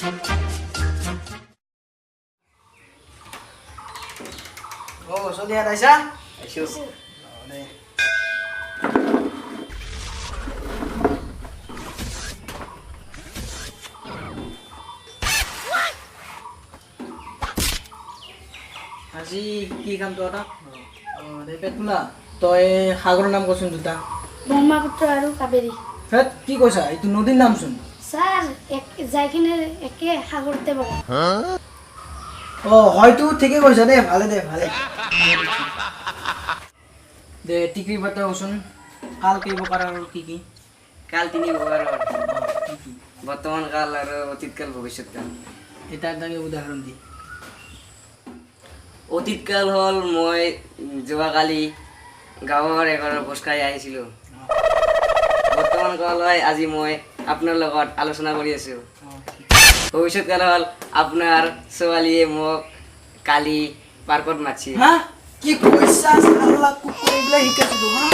Oh, so dia Raisa? Aisyu. আজি কি কাম তোৰ এটা দে পেটুলা তই সাগৰৰ নাম কচোন দুটা ব্ৰহ্মপুত্ৰ আৰু কাবেৰী হেত কি কৈছা এইটো নদীৰ নামচোন ছাৰ যাই কিনে একে সাগৰতে পৰে অ হয়তো ঠিকে কৈছা দে ভালে দে টিকৰি পাতা কচোন কাল কেই প্ৰকাৰ আৰু কি কাল 3 প্ৰকাৰ বৰ্তমান কাল আৰ অতীত কাল ভবিষ্যৎ কাল এটা এটাকে উদাহৰণ দি অতীত কাল হল মই যোৱাকালি গাঁৱৰ এঘৰৰ ভোজ খাই আহিছিলোঁ বৰ্তমান কাল হয় আজি মই আপোনাৰ লগত আলোচনা কৰি আছো ভবিষ্যৎ কাল হল আপোনাৰ ছোৱালীয়ে মোক কালি পাৰ্কত মাতিছিল হা কি কৈছা আল্লাহ কুকুৰ এইবিলাক শিকাইছিলো হা